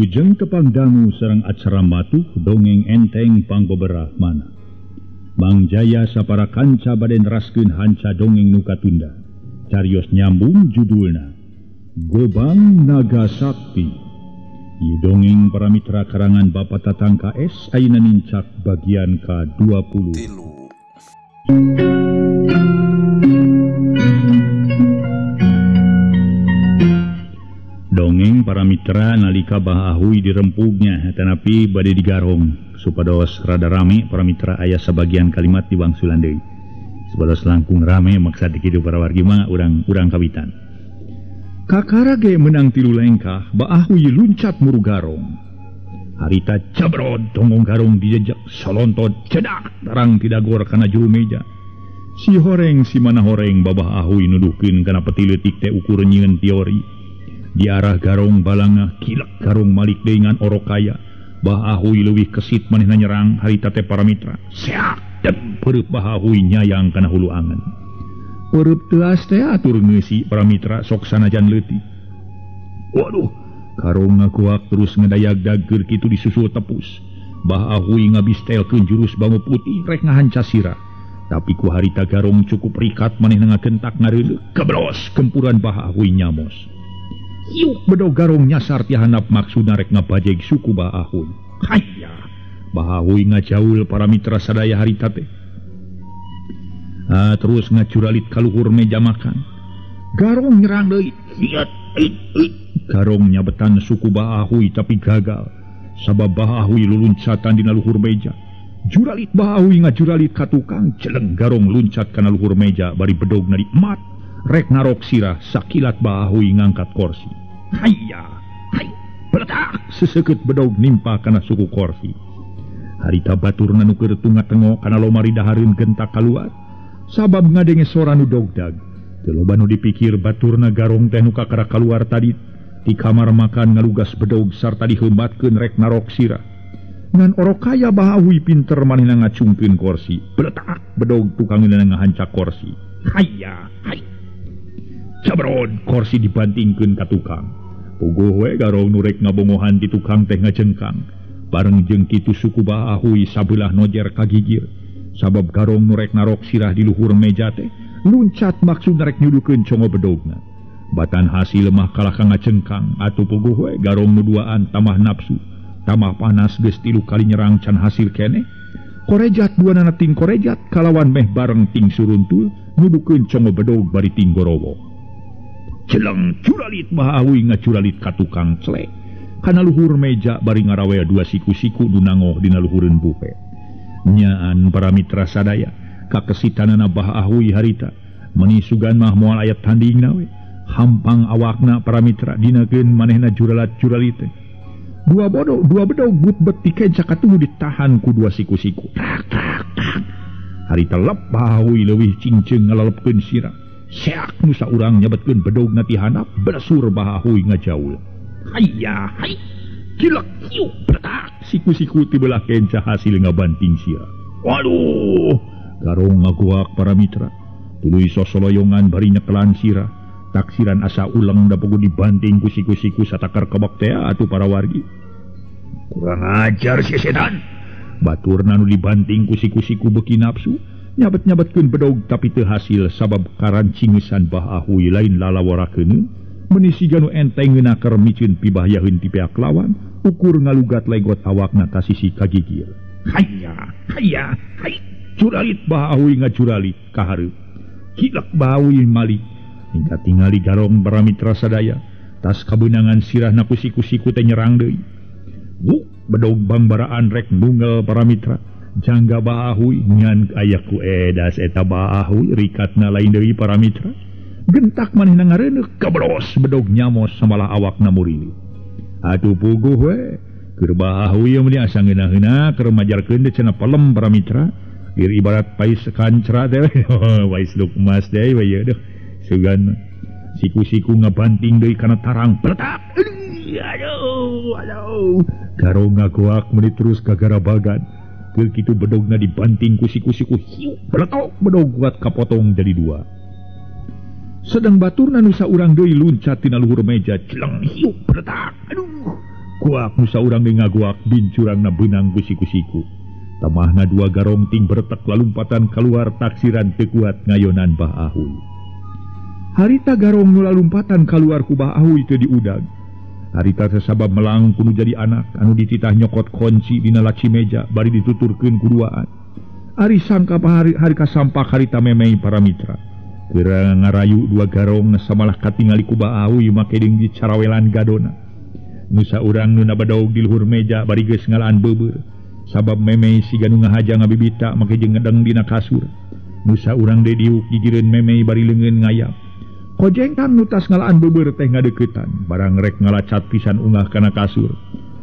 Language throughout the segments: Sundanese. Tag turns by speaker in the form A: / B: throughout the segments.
A: Wilujeng tepang dangu sareng acara matuh dongeng enteng panggoberah mana. Mang Jaya sapara kanca bade neraskeun hanca dongeng nu katunda. Carios nyambung judulna Gobang Naga Sakti. Ieu dongeng para mitra karangan Bapak Tatang KS ayeuna nincak bagian ka-20. Dongeng para mitra nalika bahahui dirempugnya tanapi bade digarong supados rada rame para mitra aya sabagian kalimat diwangsulan deui. Supados langkung rame maksad kitu para wargi mah urang kawitan. Kakara ge menang tilu lengkah bahahui luncat muru garong. Harita cabrod tonggong garong dijejak solontod cedak tarang tidagor kana juru meja. Si horeng si mana horeng babah ahui nuduhkeun kana peti leutik teh ukur nyieun teori. Di arah garong balanga kilak garong malik dengan orokaya bahahui leuwih kesit manehna nyerang harita teh para mitra seak dan pereup bahahui nyayang kana hulu angen pereup teuas teh atur ngeusi para mitra sok sanajan leutik. Waduh garong ngakuak terus ngedayag-dageur kitu disusul tepus bahahui ngabistelkeun jurus bangu putih rek ngahanca sirah tapi ku harita garong cukup rikat manehna ngagentak ngareuleuh kebros gempuran bahahui nyamos. Yuk bedog garong nyasar ti handap maksudna rek ngabajeg suku bahahui. Hayya bahahui ngajaul para mitra sadaya harita teh. Terus ngacuralit kaluhur meja makan. Garong nyerang deui. Garong nyabetan suku bahahui tapi gagal. Sabab bahahui luluncatan dina luhur meja. Juralit bahahui ngajuralit ka tukang celeng garong luncat kana luhur meja bari bedog na di emat. Rek narok sirah sakilat bahahui ngangkat korsi. Hayya, hay, peletak seseket bedog nimpa kana suku korsi. Harita baturna nu keur tunga-tengo kana lomari dahareun gentak kaluar. Sabab ngadenge sora nu dogdag. Teu loba nu dipikir baturna garong teh nu kakara kaluar tadi di kamar makan ngalugas bedog sarta diheumbatkeun rek narok sirah. Ngan orokaya bahahui pinter manehna ngacungkeun korsi. Peletak bedog tukangeunna ngahancak korsi. Hayya, hay. Cabrod korsi dibantingkeun ka tukang. Puguh we garong nurek ngabongohan di tukang teh ngajengkang. Bareng jeung kitu suku bahahui sabelah nojer kagigir. Sabab garong nurek narok sirah di luhur meja teh luncat maksud narek nyudukeun congo bedogna. Batan hasil mah kalah ka ngajengkang atuh puguh we garong nu duaan tamah nafsu. Tamah panas geus tilu kali nyerang can hasil keneh. Korejat duanana ting korejat kalawan meh bareng ting suruntul nudukeun congo bedog bari ting gorowo. Celeng curalit bahahui ngacuralit ka tukang celek kana luhur meja bari ngarawe dua siku-siku dunangoh dina luhureun bupe. Nyaan para mitra sadaya kakesitanana bahahui harita meuni sugan mah moal aya tandingna we hampang awakna para mitra dinakeun manehna juralat-juralit teh. Dua bedog but-bet dikencak katuh ditahan ku dua siku-siku. Tak. Harita lep bahahui leuwih cingceung ngalelepkeun sirah. Seak nusa urang nyabetkeun bedog na ti handap bersur bahahui ngajaul. Hayya, hay. Kilak hiu petak siku-siku ti belah kenca hasil ngabanting sirah. Waduh, garong ngaguak para mitra. Tuluy sosoloyongan bari nyekelan sirah. Taksiran asa ulang da pogo dibanting ku siku-siku satakar kebak teh atuh para wargi. Kurang ajar si setan. Baturna nu dibanting ku siku-siku beuki nafsu. Nyabet-nyabetkeun bedog tapi teu hasil sabab karancingesan bahahui lain lalaworakeun meuni siga nu enteng ngeunaker micieun pibahyaheun ti pihak lawan ukur ngalugat legot awakna ka sisi kagigir. Hayya, hay. Curalit bahahui ngacuralit ka hareup. Kilak bahahui malik hingga tingali garong para mitra sadaya tas kabeunangan sirahna ku siku-siku teh nyerang deui. Bedog bangbaraan rek nunggal para mitra. Jangga bahahui ngan ayaku edas eta bahahui rikatna lain deui para mitra. Gentak manehna ngareuneuh kabros bedog nyamos samalah awakna murili. Atuh puguh we keur bahahui meuni asa ngeunah-ngeunah keur majarkeun teh cenah palem para mitra. Ieu ibarat pais kancra teh pais lukmas teh we ieu deuh. Sugan siku-siku ngabanting deui kana tarang peletak. Aduh. Garong ngagoak meuni terus gagara bagan. Keur kitu bedogna dibanting ku siku-siku hiu beletok bedog kuat kapotong jadi dua. Sedang baturna nu saurang deui luncat tina luhur meja celeng hiu beletak. Aduh Kuak nusa urang ngaguak bincurang na benang kusi-kusiku. Tamahna dua garong ting bertek lalumpatan keluar taksiran tekuat ngayonan Bah Ahuy. Harita garong nu lalumpatan keluar ku Bah Ahuy teu diudag. Harita sasabab melang kudu jadi anak anu dititah nyokot kunci dina laci meja bari dituturkeun ku duaan. Ari sangka hari kasampak harita memei para mitra. Kira ngarayu dua garong samalah katingali ku Bah Ahuy make deung di carawelan gadona. Nusa urang nu nabadaog di luhur meja bari geus ngalaan beubeur. Sabab memei siga nu ngahaja ngabibita make jeung ngedeng dina kasur. Nusa urang deui diuk gigireun memei bari leungeun ngayap. Kojengkan nu tas ngalaan beubeur teh ngadeuketan, barang rek ngalacat pisan unggah kana kasur.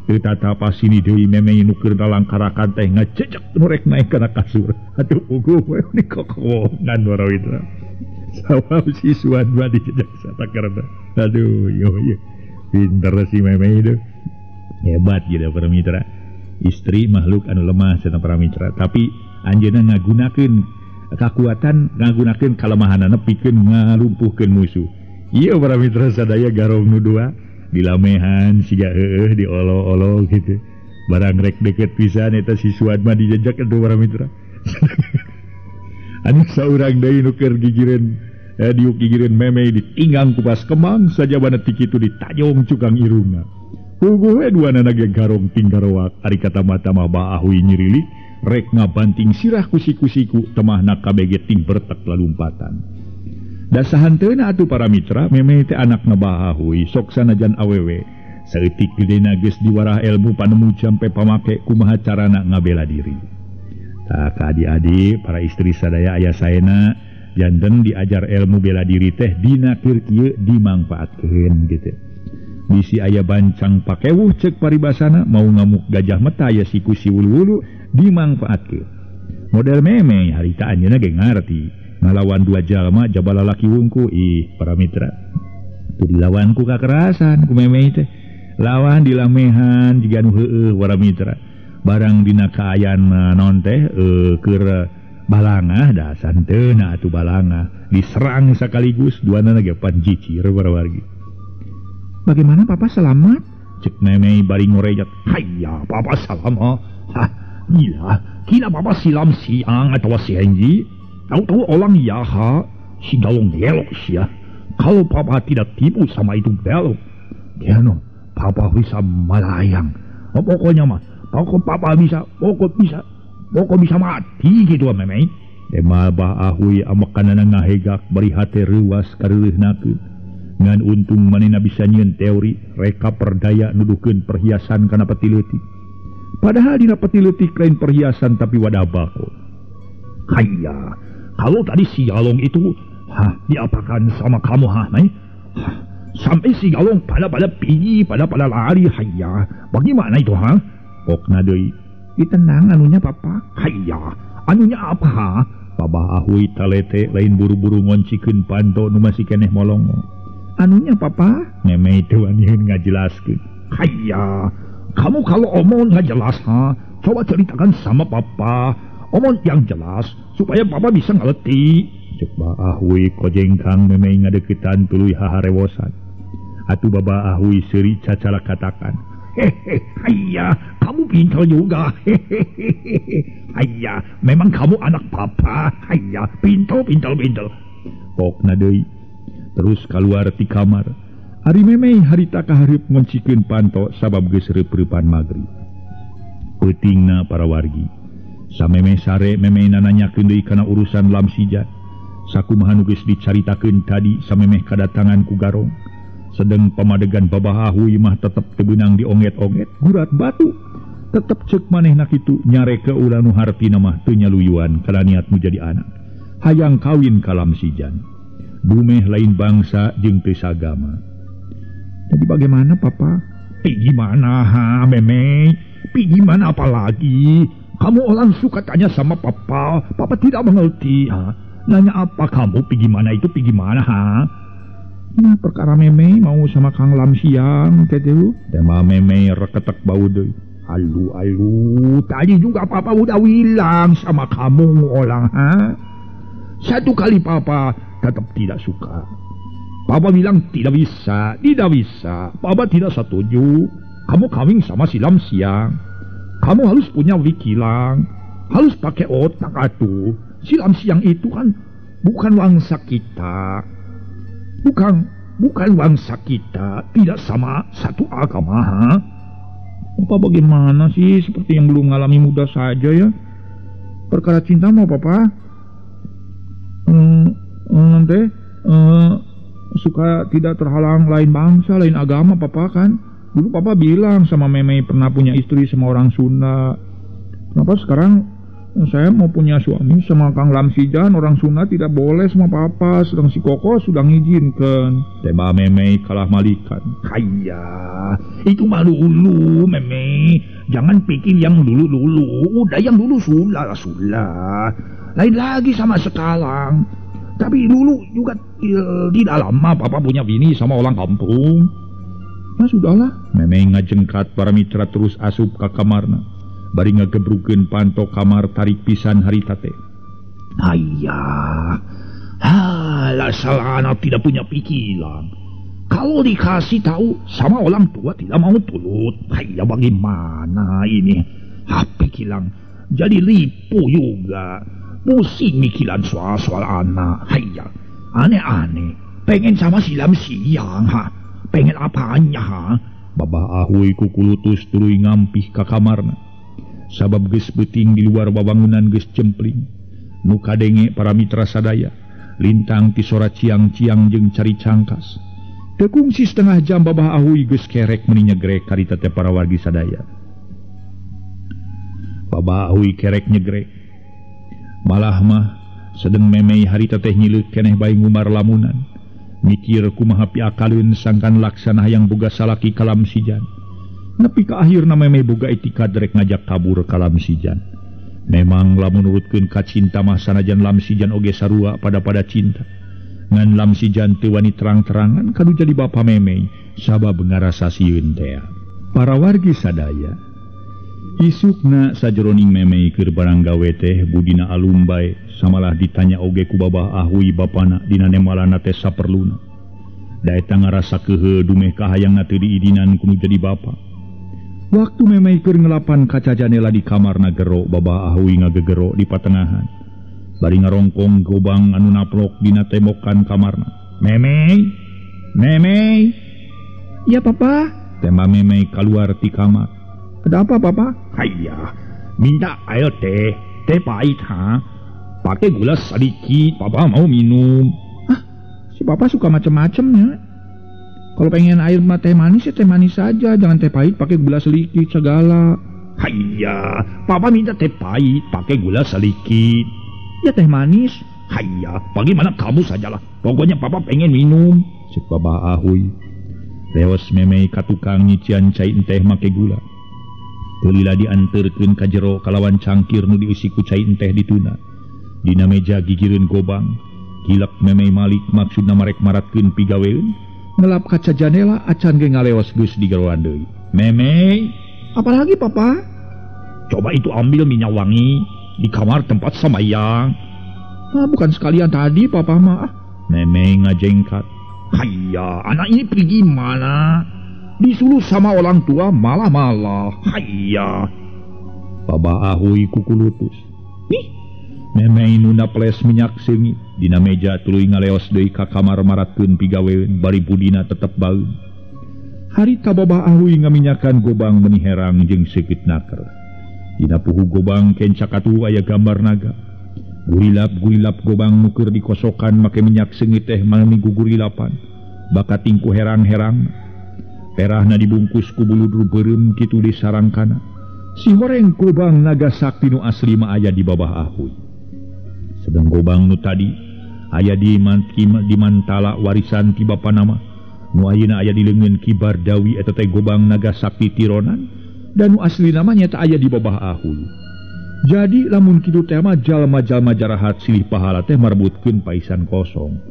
A: Teu tatapa sini deui memei nu keur dalang karakan teh ngacecek nu rek naek kana kasur. Atuh puguh we ni kokowongan warawitra. Sawab siswan mah dijejak satakarna. Aduh yo. Pinter si memei itu. Hebat gitu para mitra. Istri makhluk anu lemah cenah para mitra, tapi anjeunna ngagunakeun kekuatan, ngagunakeun kalemahanna pikeun ngalumpuhkeun musuh. Ieu para mitra sadaya garong nu dua dilamehan siga di olo-olo gitu. Barang rek deket pisan eta siswan mah dijejak atuh para mitra. Anu saurang deui nu keur gigireun diuk gigireun memei ditinggang ku pas kemang sajabana ti kitu ditajong cukang irungna. Puguh we duana nage garong ting garoak ari katama-tama Bah Ahuy nyirilik rek ngabanting sirah kusi-kusiku temahna kabege ting bertek lalumpatan. Da sahanteuna atuh para mitra memei teh anakna Bah Ahuy sok sanajan awewe saeutik gedena geus diwarah ilmu panemu campe pamake kumaha carana ngabela diri. Tak adik-adik para istri sadaya aya saena janten diajar ilmu bela diri teh dina keur kieu dimangpaatkeun gitu. Bisi aya bancang pakewuh cek paribasana mau ngamuk gajah mata aya siku si wulu-wulu dimangpaatkeun. Model memei harita anjeunna ge ngarti ngalawan dua jalma jabala laki wungku para mitra. Teu dilawan ku kakerasan ku memei teh. Lawan dilamehan jiga nu heueuh para mitra. Barang dina kaayaan naon teh keur balangah da santeuna atuh balangah diserang sakaligus duana ge panjicir para wargi. Bagaimana papa selamat? Cek memei bari ngorejat. Hayya papa selamat. Hah, gila. Kina papa silam siang atau si Henji. Tahu-tahu orang ya ha. Si galong belok sia. Kalau papa tidak tipu sama itu belok. Kiano, papa bisa melayang. Pokoknya mah, papa bisa mati gitu memei. Tema Bah Ahuy amakanana ngahegak bari hate reuas kareuleunnakeun. Ngan untung manehna bisa nyieun teori reka perdaya nuduhkeun perhiasan kana peti leutik. Padahal dina peti leutik lain perhiasan tapi wadah bako. Hayya, kalau tadi si Galong itu diapakan sama kamu sampai si Galong pada pergi pada lari. Hayya, bagaimana itu Pokna deui. Ditenang anunya papa. Hayya, anunya apa Bah Ahuy talete lain buru-buru ngoncikeun panto nu masih keneh molongo. Anunya papa? Memei tuan yang ngajelaskeun. Hayya, kamu kalau omong nggak jelas coba ceritakan sama papa. Omong yang jelas supaya papa bisa ngerti. Cek Bah Ahuy kojengkang memei ngadeuketan tuluy haharewosan. Atuh Bah Ahuy seuri cacala katakan. Hehe, hayya, kamu pintar juga. Hehehe, hayya, memang kamu anak papa. Hayya, pintar. Pokna deui. Terus keluar ti kamar. Ari memei harita kahareup ngoncikeun panto sabab geus reup-reupan magrib. Peutingna para wargi. Samemeh sare memeina nanyakeun deui kana urusan lamsijan. Sakumaha nu geus dicaritakeun tadi samemeh kadatangan ku garong. Sedeng pamadegan Bah Ahuy mah tetep teu beunang dionget-onget gurat batu. Tetep ceuk manehna kitu nyareke ulah nu hartina mah teu nyaluyuan kana niat nu jadi anak. Hayang kawin ka lamsijan. Dumeh lain bangsa jeung teu sagama. Jadi bagaimana papa? Gimana memei? Gimana apalagi? Kamu orang suka tanya sama papa. Papa tidak mengerti Nanya apa kamu? Gimana itu gimana Nah, perkara memei mau sama Kang Lamsiang teh. Tema memei reketek bau deui. Alu, tadi juga papa udah bilang sama kamu orang Satu kali papa tetap tidak suka. Papa bilang tidak bisa. Papa tidak setuju. kamu kawin sama si Lam Siang. Kamu harus punya wikilang, harus pakai otak atuh. Si Lam Siang itu kan bukan wangsa kita. Bukan wangsa kita, tidak sama satu agama. Ha? Papa bagaimana sih, seperti yang belum mengalami muda saja ya? Perkara cinta mau Papa? Nanti suka tidak terhalang lain bangsa, lain agama Papa kan? Dulu Papa bilang sama Meme pernah punya istri sama orang Sunda. Kenapa sekarang saya mau punya suami sama Kang Lamsijan orang Sunda tidak boleh sama Papa, sedang si Koko sudah ngizinkan. Tema Meme kalah malikan. Kaya, itu mah dulu Meme. Jangan pikir yang dulu-dulu. Udah yang dulu sulah. Lain lagi sama sekarang. Tapi dulu juga tidak lama Papa punya bini sama orang kampung. Ya sudahlah, Meme ngajengkat para mitra terus asup ke kamarna. Bari ngagebrukeun panto kamar tarik pisan harita teh. Ayah, salah anak tidak punya pikiran. Kalau dikasih tahu sama orang tua tidak mau turut. Ayah bagaimana ini? Pikiran jadi lipu juga. Pusing mikiran soal anak. Ayah, aneh-aneh. Pengen sama si Lam Siang, ha? Pengen apanya, ha? Babah Ahoy kukulutus tuluy ngampih ka kamarna. Sabab geus beuting di luar babangunan geus cempling. Nu kadenge para mitra sadaya, lintang ti sora ciang-ciang jeung cari cangkas. Teu kungsi setengah jam Babah Ahoy geus kerek meuni nyegrek karita teh para wargi sadaya. Babah Ahoy kerek nyegrek. Malah mah sedeng Meme harita teh nyileut keneh bae ngumar lamunan. Mikir kumaha piakalun sangkan laksana yang boga salaki ka Lamsijan. Nepi ka akhirna Meme boga itikad rek ngajak kabur ka Lamsijan. Memang lamun nurutkeun ka cinta mah sanajan Lamsijan oge sarua pada cinta. Ngan Lamsijan teu wani terang-terangan kadu jadi bapa Meme sabab ngarasa sieun teh. Para wargi sadaya, isukna sajeroning Meme keur barang gawe teh budina alum bae. Samalah ditanya oge ku Babah Ahoy bapana dina nemalana teh saperluna. Da eta ngarasa kehe dumeh kahayangna teu diidinan kudu jadi bapa. Waktu Meme keur ngelapan kaca jendela di kamarna gero, Babah Ahoy ngagegero di patengahan. Bari ngarongkong gobang anu naplok dina tembokan kamarna. Meme. Iya Papa. Tema Meme keluar ti kamar. Ada apa Papa? Hayya, minta air teh pahit ha. Pakai gula sedikit, Papa mau minum. Si Papa suka macam-macamnya. Kalau pengen air mah teh manis ya teh manis saja, jangan teh pahit pakai gula sedikit segala. Hayya, Papa minta teh pahit pakai gula sedikit. Ya teh manis. Hayya, bagaimana kamu sajalah. Pokoknya Papa pengen minum. Cek Babah Ahoy. Leos Meme ka tukang nyician cai teh make gula. Teulila dianterkeun ka jero kalawan cangkir nu diisi ku cai teh dituna. Dina meja gigireun gobang, kilap Meme malik maksudna marek maratkeun pigaweun, ngelap kaca jendela acan ge ngaleos geus digeroan deui. Meme, apalagi Papa? Coba itu ambil minyak wangi di kamar tempat samayang. Bukan sekalian tadi Papa mah. Meme ngajengkat. Hayya, anak ini pergi mana? Disuruh sama orang tua malah. Hayya. Babah Ahoy kukulutus. Meme nuna ples minyak seungit dina meja tuluy ngaleos deui ka kamar maratkeun pigaweun bari budina tetep baeun. Harita Babah Ahoy ngaminyakan gobang meuni herang jeung seukit naker. Dina puhu gobang kencakatu aya gambar naga. Gurilap gobang nu keur dikosokan make minyak seungit teh mangni gugurilapan. Bakat tingku herang-herang. Perahna dibungkus ku buludur beureum kitu disarangkana. Si horeng gobang naga sakti nu asli mah aya di Babah Ahoy. Sedang gobang nu tadi aya di mantala warisan ti bapa nama nu ayeuna aya di leungeun Ki Bardawi eta teh gobang naga sakti tironan dan nu asli namanya teh aya di Babah Ahoy. Jadi lamun kitu teh mah jalma-jalma jarahat silih pahala teh marebutkeun paisan kosong,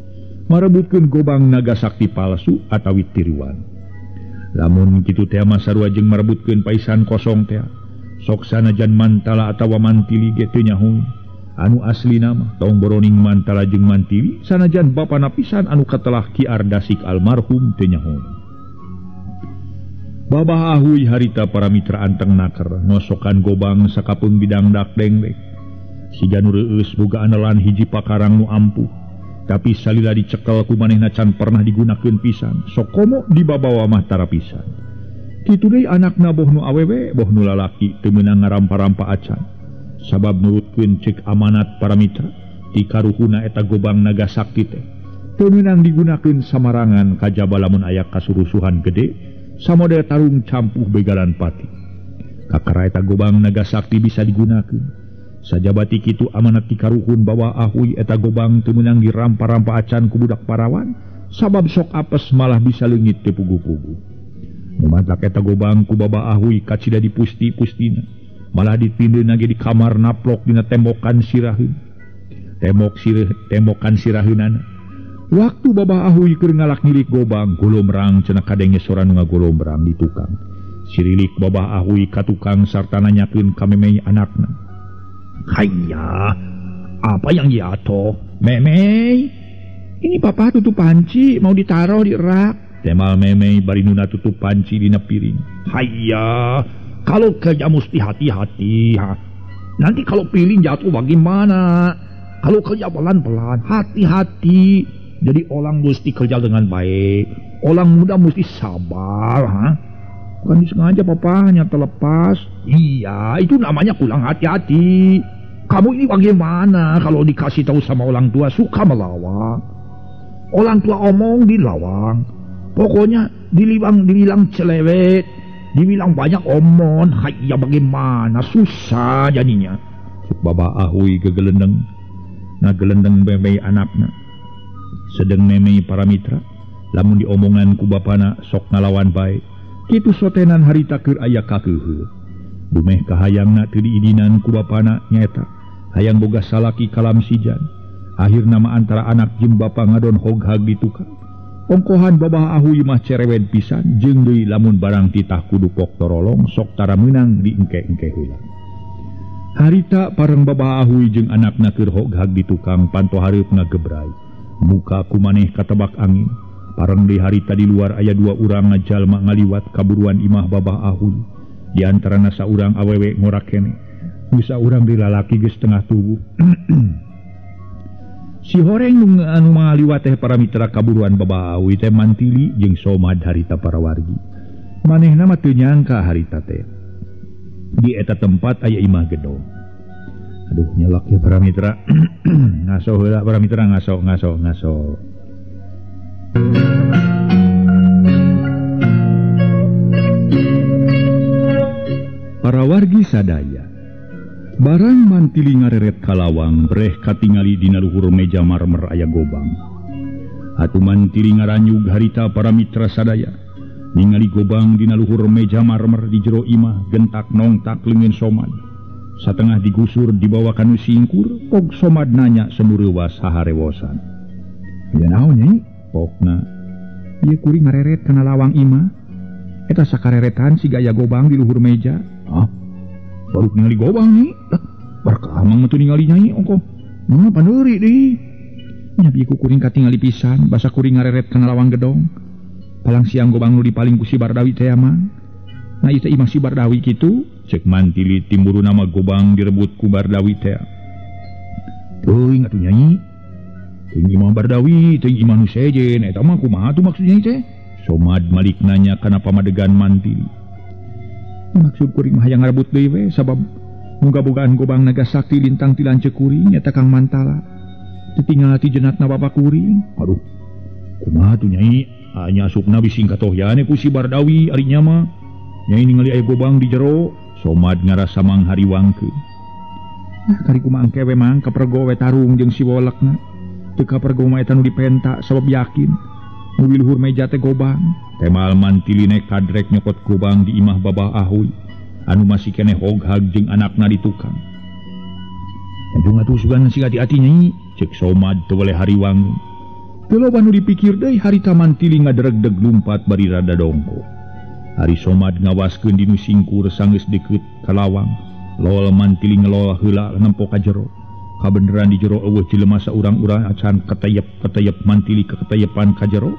A: marebutkeun gobang naga sakti palsu atawi tiruan. Lamun kitu teh mah sarua jeung marebutkeun paisan kosong teh sok sanajan mantala atawa mantili ge teu nyahoeun. Anu asli nama tong boroning mantala jeung mantili sanajan bapana pisan anu katelah Ki Ardasik almarhum teu nyahoeun. Babah ahuy harita para mitra anteng naker ngosokan gobang sakapung bidang dak denglek. Si Janur eus boga anelan hiji pakarang nu ampuh, tapi salila dicekel ku manehna can pernah digunakeun pisan. Sok komo dibabawa mah tara pisan. Kitu deui anakna boh nu awewe boh nu lalaki teu meunang ngarampa-rampa acan. Sabab nurutkeun ceuk amanat para mitra ti karuhuna eta gobang naga sakti teh teu meunang digunakeun samarangan kajaba lamun aya kasurusuhan gede. Samodel tarung campuh begalan pati. Kakara eta gobang naga sakti bisa digunakeun. Sajabati kitu amanat ti karuhun bawa ahuy eta gobang teu meunang dirampa-rampa acan ku budak parawan, sabab sok apes malah bisa leungit teu pugu-pugu. Mumatak eta gobang ku baba ahuy kacida dipusti-pustina, malah ditindeuna ge di kamar naplok dina tembokan siraheun. Tembokan siraheunana. Waktu babah ahuy keur ngalak ngilik gobang, golomrang cenah kadenge sora nu ngagolomrang di tukang. Sirilik babah ahuy ka tukang sarta nanyakeun ka memei anakna. "Hayya, apa yang jatuh? Memei, ini papa tutup panci mau ditaruh di rak." Temal memei bari nuna tutup panci dina piring. "Hayya, kalau kerja mesti hati-hati. Nanti kalau piring jatuh bagaimana? Kalau kerja pelan-pelan, hati-hati. Jadi orang mesti kerja dengan baik. Orang muda mesti sabar. Bukan disengaja papa, hanya terlepas. Iya, itu namanya kurang hati-hati. Kamu ini bagaimana kalau dikasih tahu sama orang tua suka melawang? Orang tua omong dilawang. Pokoknya dibilang celewet, dibilang banyak omong. Ya bagaimana? Susah jadinya. Baba ahuy gegelendeng. Ngagelendeng memei anakna. Sedeng memei para mitra, lamun diomongan ku bapana sok ngalawan bae. Kitu sotenan harita keur aya kakeuheuh. Dumeh kahayangna teu diidinan ku bapana nyaeta hayang boga salaki kalam sijan. Akhirna mah antara anak jeung bapa ngadon hoghag di tukang. Ongkohan babah ahuy mah cerewet pisan jeung deui lamun barang titah kudu pok torolong sok tara meunang diengke-engke heula. Harita pareng babah ahuy jeung anakna keur hoghag di tukang panto hareup ngagebrai. Muka kumaneh katebak angin. Pareng di harita di luar aya dua urang ngajalma ngaliwat kaburuan imah babah ahuy. Di antarana saurang awewe ngorak keneh. Bisa urang di lalaki geus tengah tubuh. Si horeng anu ngaliwat teh para mitra kaburuan babah ahuy teh mantili jeung somad harita para wargi. Manehna mah teu nyangka harita teh di eta tempat aya imah gedong. Aduh nyelak ya para mitra. Ngaso heula para mitra, ngaso. Para wargi sadaya barang mantili ngareret kalawang breh katingali dina luhur meja marmer aya gobang. Atu mantili ngaranyug harita para mitra sadaya ningali gobang dina luhur meja marmer di jero imah gentak nongtak leungeun somad. Satengah digusur dibawa kanu singkur, pog somad nanya semureuwas haharewosan. "Ya naon nyai?" pokna. "Ieu kuring ngareret kana lawang imah. Eta sakareretan siga aya gobang di luhur meja." "Hah? Baru ningali gobang nyai?" "Barkah mang meutu ningali nyai ongko. Mah paneuri deui." "Nya bieu kuring katingali pisan, basa kuring ngareret kana lawang gedong. Palang siang gobang nu dipaling ku si Bardawi teh mang. Nah ieu imah si Bardawi kitu." Cek mantili timburu nama gobang direbut ku Bardawi teh. "Teuing atuh nyai. Teuing imah Bardawi, teuing imah nu sejen, eta mah kumaha tuh maksudnya teh?" Somad malik nanya kana pamadegan mantili. "Maksud kuring mah hayang ngarebut deui we sabab muga-bogaan gobang naga sakti lintang ti lanceuk kuring eta Kang Mantala. Teu tinggal ti jeunatna bapak kuring." "Aduh, kumaha tuh nyai? Anya asupna bising katohyane ku si Bardawi ari nya mah. Nyai ningali aya gobang di jero." Somad ngarasa manghariwangkeun. "Kari kumaha engke we mang kapergo we tarung jeung si wolekna. Teu kapergo mah eta nu dipenta sabab yakin nu di luhur meja teh gobang." Temal mantili kadrek nyokot gobang di imah babah ahuy anu masih keneh hoghag jeung anakna di tukang. "Anjung atuh sugan siga hati-hati nyai," cek Somad teu weleh hariwangeun. Teu loba nu dipikir deui harita mantili ngaderegdeg lumpat bari rada dongko. Hari Somad ngawaskeun dinu singkur sanggeus deukeut ka lawang. Lol mantili ngelol heula nempo ka jero. Kabeneran di jero eueuh jelema saurang-urang acan ketayep mantili ka ketayepan ka jero.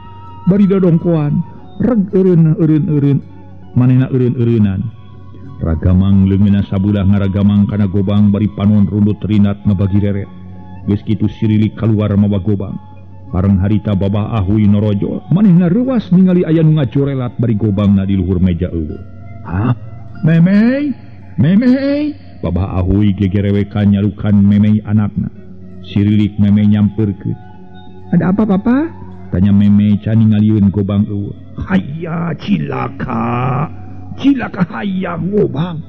A: Bari dodongkoan reg eureun manehna eureun-eureunnan. Ragamang leungeunna sabulah ngaragamang kana gobang bari panon rundut rinat ngabagi reret. Geus kitu sirilik kaluar mawa gobang. Parang harita babah ahuy norojo, manehna reuwas ningali aya nu ngajorelat bari gobangna di luhur meja eueuh. Hah? Memei? Memei? Babah ahuy gegerewekan nyalukan memei anakna. Sirilik memei nyamperkeun. Ada apa, Papa? Tanya memei can ningalieun gobang eueuh. Hayya cilaka. Cilaka hayya gobang.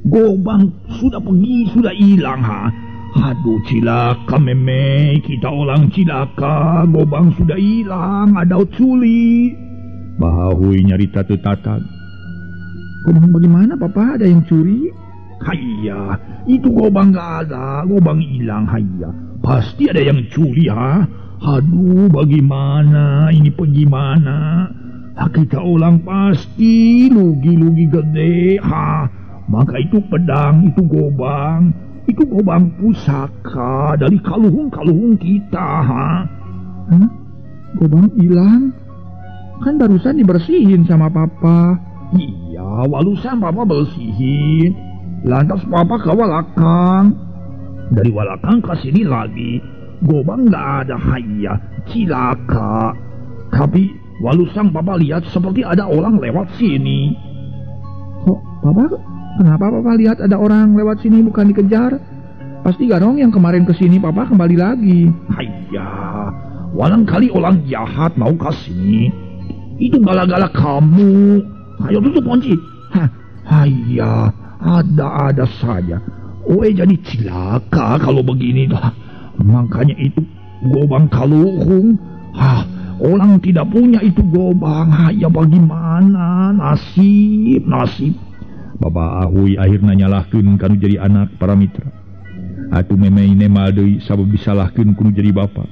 A: Gobang sudah pergi, sudah hilang ha. Aduh cilaka memei, kita ulang cilaka. Gobang sudah hilang, ada culi. Bahahui nyarita tetatag. Gobang bagaimana, Papa? Ada yang curi? Hayya, itu gobang gak ada, gobang hilang hayya. Pasti ada yang curi ha. Aduh, bagaimana? Ini bagaimana? Kita ulang pasti lugi-lugi gede ha. Maka itu pedang, itu gobang pusaka dari kaluhung-kaluhung kita ha. Hah? Gobang hilang? Kan barusan dibersihin sama Papa. Iya, walusan Papa bersihin. Lantas Papa ke walakang. Dari walakang ke sini lagi. Gobang gak ada hayya, cilaka. Tapi walusang Papa lihat seperti ada orang lewat sini. Kok Papa? Kenapa Papa lihat ada orang lewat sini bukan dikejar? Pasti gak dong yang kemarin kesini Papa kembali lagi. Hayya, walang kali orang jahat mau ke sini. Itu gala-gala kamu. Ayo tutup kunci. Hayya, ada-ada saja. Jadi cilaka kalau begini dah. Makanya itu gobang kaluhung. Orang tidak punya itu gobang. Ya bagaimana? Nasib. Bapak ahuy akhirnya nyalahkeun kanu jadi anak para mitra. Atuh memei nemal deui sabab disalahkeun kudu jadi bapak.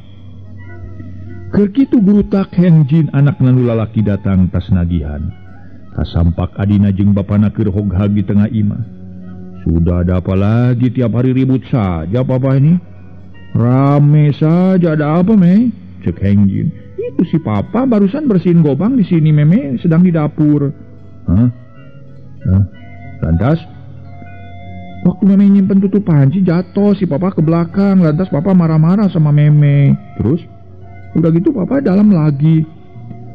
A: Keur kitu burutak Hengjin anakna nu lalaki datang tas nagihan. Kasampak adina jeung bapana keur hoghag di tengah imah. Sudah ada apa lagi tiap hari ribut saja Papa ini? Rame saja, ada apa Mei? Cek Hengjin. Itu si Papa barusan bersihin gobang di sini, Meme sedang di dapur. Hah? Lantas waktu Meme nyimpen tutup panci jatuh si Papa ke belakang. Lantas Papa marah-marah sama Meme. Terus udah gitu Papa dalam lagi.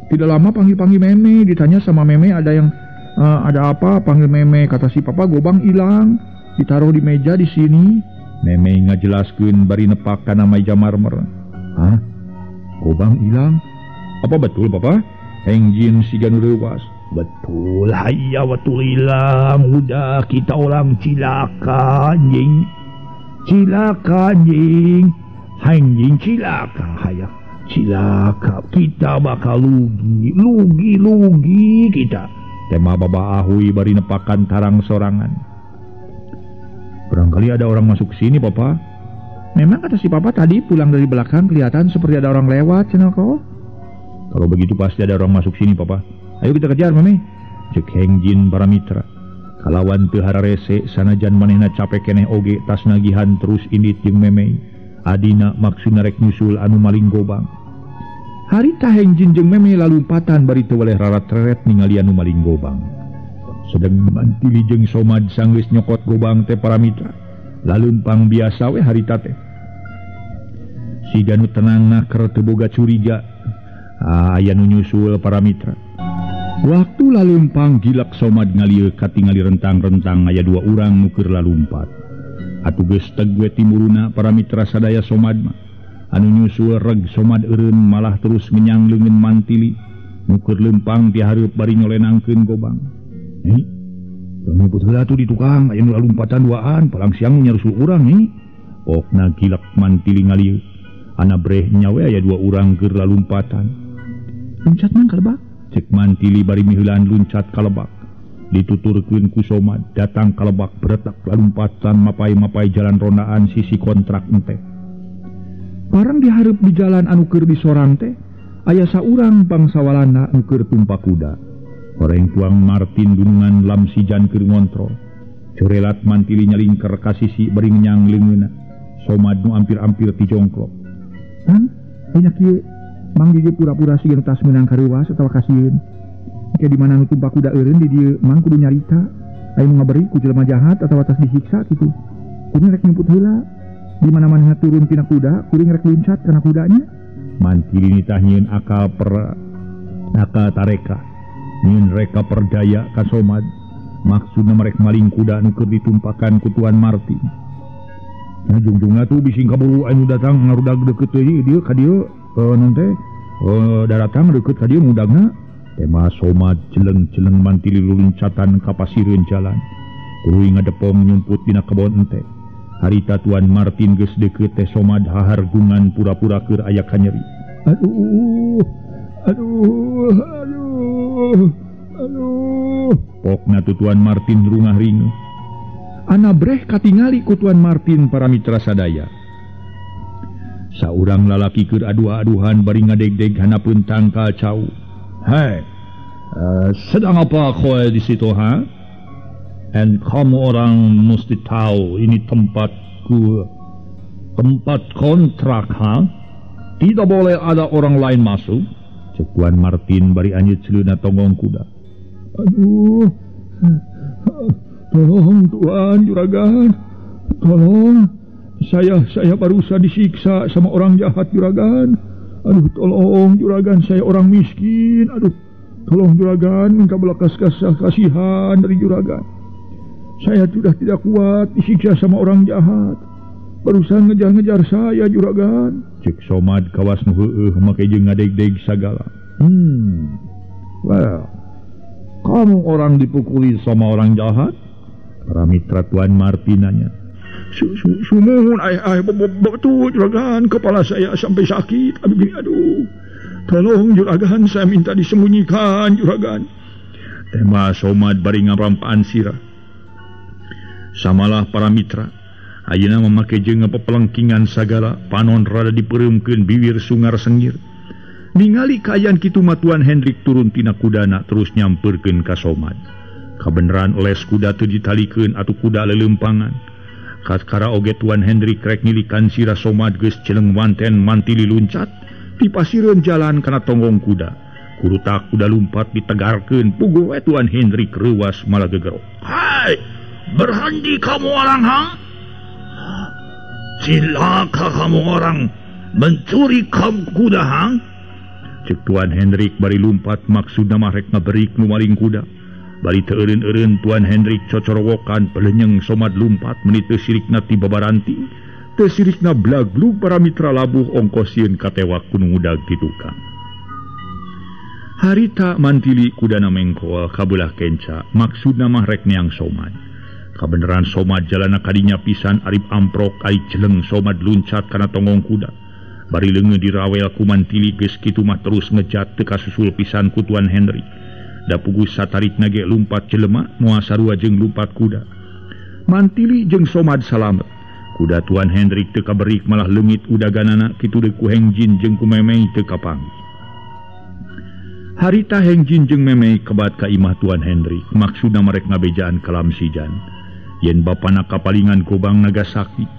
A: Tidak lama panggil-panggil Meme, ditanya sama Meme ada apa? Panggil Meme, kata si Papa gobang hilang, ditaruh di meja di sini. Meme ngajelaskeun bari nepak kana meja marmer. Hah? Gobang hilang? Apa betul Papa? Hengjin siga nu leuwas. Betul, hayya betul hilang. Udah kita orang cilaka anjing. Cilaka anjing. Hengjin cilaka hayya. Cilaka, kita bakal lugi kita. Tema Baba Ahuy bari nepakan tarang sorangan. Barangkali ada orang masuk ke sini, Papa. Memang kata si Papa tadi pulang dari belakang kelihatan seperti ada orang lewat, cenah kau. Kalau begitu pasti ada orang masuk sini, Papa. Ayo kita kejar, Meme. Cek Hengjin para mitra. Kalawan teu hararese sanajan manehna capek keneh oge tas nagihan terus indit jeung Meme. Adina maksudna rek nyusul anu maling gobang. Harita Hengjin jeung Meme lalumpatan bari teu weleh rarat-reret ningali anu maling gobang. Sedang mantili jeung Somad sanggeus nyokot gobang teh para mitra. Lalumpang biasa we harita teh. Si Ganu tenangna keur teu boga curiga. Aya nu nyusul para mitra. Waktu lalumpang gilak Somad ngalieu katingali rentang-rentang aya dua urang nu keur lalumpat. Atuh geus tegwe timuruna para mitra sadaya Somad mah. Anu nyusul reg Somad eureun malah terus ngenyang leungeun mantili nu keur leumpang ti hareup bari nyolenangkeun gobang. Nyebut heula tuh di tukang aya nu lalumpatan duaan palang siang nyarusul urang nih. Okna gilak mantili ngalieu. Ana breh nyawe aya dua urang keur lalumpatan. Luncat mang kalebak. Cek mantili bari miheulan luncat kalebak. Dituturkeun ku Somad datang kalebak beretak lalumpatan mapai-mapai jalan rondaan sisi kontrak ente. Barang dihareup di jalan anu keur disorang teh aya saurang bangsawalanna anu keur tumpak kuda. Horeng tuang Martin gunungan lamsijan keur ngontrol. Corelat mantili nyalingker ka sisi bari ngenyang leungeunna. Somad nu ampir-ampir ti jongklok. Anya kieu mang gigi pura-pura sieun tas meunang kareuwas atawa kasieun.
B: Kayak di mana nu tumpak kuda eureun di dieu mang kudu nyarita aya nu ngaberi ku jelema jahat atawa atas disiksa kitu. Kuring rek nyumput heula. Di mana manehna turun tina kuda, kuring rek luncat kana kudanya.
A: Mantili nitah nyieun akal tareka. Nyieun reka perdaya ka Somad. Maksudna merek maling kuda nu keur ditumpakan ku Tuan Martin. Nah jungjungna tuh bising kaburu anu datang ngarudag deukeut teh dieu ka dieu non teh daratang deukeut ka dieu mudagna. Tema Somad celeng-celeng mantili luncatan ka pasireun jalan. Kuring ngadepong nyumput dina kebon ente. Harita Tuan Martin geus deukeut teh Somad hahargungan pura-pura keur aya kanyeri. Aduh. Pokna tu Tuan Martin rungah ringu. Ana breh katingali ku Tuan Martin para mitra sadaya. Saurang lalaki keur aduh-aduhan bari ngadeg-deg hanapeun tangkal cau. Hai, sedang apa kowe di situ, ha? Dan kamu orang mesti tahu ini tempat kontrak, ha? Tidak boleh ada orang lain masuk. Cek Tuan Martin bari anjeut celeuna tonggong kuda. Aduh, tolong Tuan Juragan, tolong. Saya barusan disiksa sama orang jahat Juragan. Aduh, tolong Juragan, saya orang miskin. Aduh, tolong Juragan, minta belas kasihan dari Juragan. Saya sudah tidak kuat disiksa sama orang jahat. Barusan ngejar-ngejar saya Juragan. Cek Somad kawas nu heueuh make jeung ngadeg-deg sagala. Well, kamu orang dipukuli sama orang jahat? Para mitra Tuan Martin nanya. Sumuhun betul Juragan, kepala saya sampai sakit. Aduh, tolong Juragan, saya minta disembunyikan Juragan. Tema Somad bari ngarampaan sirah. Samalah para mitra. Ayeuna mamake jeung ngapepelengkingan sagala, panon rada dipereumkeun bibir sungar sengir. Ningali kaayaan kitu mah Tuan Hendrik turun tina kudana terus nyampeurkeun ka Somad. Kabeneran oles kuda teu ditalikeun atuh kuda leuleumpangan. Kaskara oge Tuan Hendrik rek ngilikan sirah Somad geus celeng wanten mantili luncat ti pasireun jalan kana tonggong kuda. Kurutak kuda lumpat ditegarkeun puguh we Tuan Hendrik reuwas malah gegerok. Hai, berhenti kamu orang, ha? Cilaka kamu orang mencuri kamu kuda, ha? Cek Tuan Hendrik bari lumpat maksudna mah rek ngaberik nu maling kuda. Bari teu eureun-eureun Tuan Hendrik cocorowokan pelenyeng Somad lumpat menit teu sirikna ti babaranting, teu sirikna blaglug para mitra labuh ongkos sieun katewak kudu ngudag ti tukang. Harita mantili kudana mengkoal kabelah kenca, maksudna mah rek neang Somad. Kabeneran Somad jalana kadinya pisan arip amprok ari celeng Somad luncat kana tonggong kuda. Bari leungeun dirawel ku mantili geus kitu mah terus ngejat teu kasusul pisan ku Tuan Hendrik. Da puguh satarik nage lumpat jelema moal sarua jeung lumpat kuda. Mantili jeung Somad salamet. Kuda Tuan Hendrik teu kaberik malah leungit udaganana kitu deui ku Hengjin jeung ku Memei teu kapanggih. Harita Hengjin jeung Memei kebat ka imah Tuan Hendrik, maksudna merek ngabejaan ka Lamsijan. Yen bapana kapalingan Gobang Nagasaki.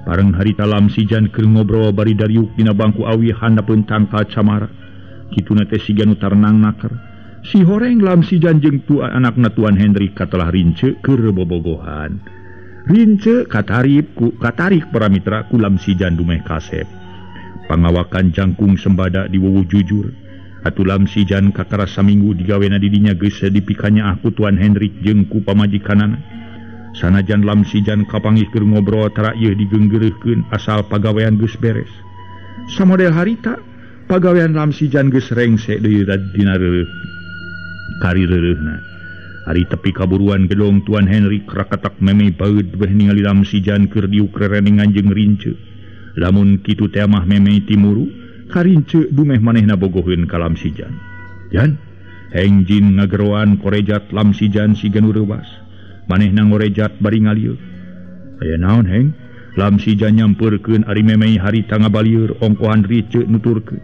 A: Pareng harita Lamsijan keur ngobrol bari dariuk dina bangku awi handapeun tangkal camara. Kituna teh siga nu tarenang nakar. Si horeng Lamsijan jeung anakna Tuan Hendrik katelah rince keur bobogohan. Rince katarik para mitra ku Lamsijan dumeh kasep. Pangawakan jangkung sembada di wuwuh jujur. Atuh Lamsijan kakara saminggu digawena di dinya geus dipikanya aku Tuan Hendrik jeung ku pamajikanana. Sanajan Lamsijan kapanggih keur ngobrol tara ieu digeunggeureukkeun asal pagawean geus beres. Samodel harita pagawean Lamsijan geus rengse deui dina reureuh. Kari reureuhna. Ari tepi kaburuan gedong Tuan Hendrik rakatak Memei baeud beh ningali Lamsijan keur diuk rerenengan jeung rince. Lamun kitu teh mah Memei timuru, karince dumeh manehna bogoheun ka Lamsijan. Jan, Hengjin ngageroan korejat Lamsijan siga nu reuwas. Manehna ngorejat bari ngalieur. Aya naon, Heng? Lamsijan nyampeurkeun ari Memei harita ngabalieur ongkohan rince nuturkeun.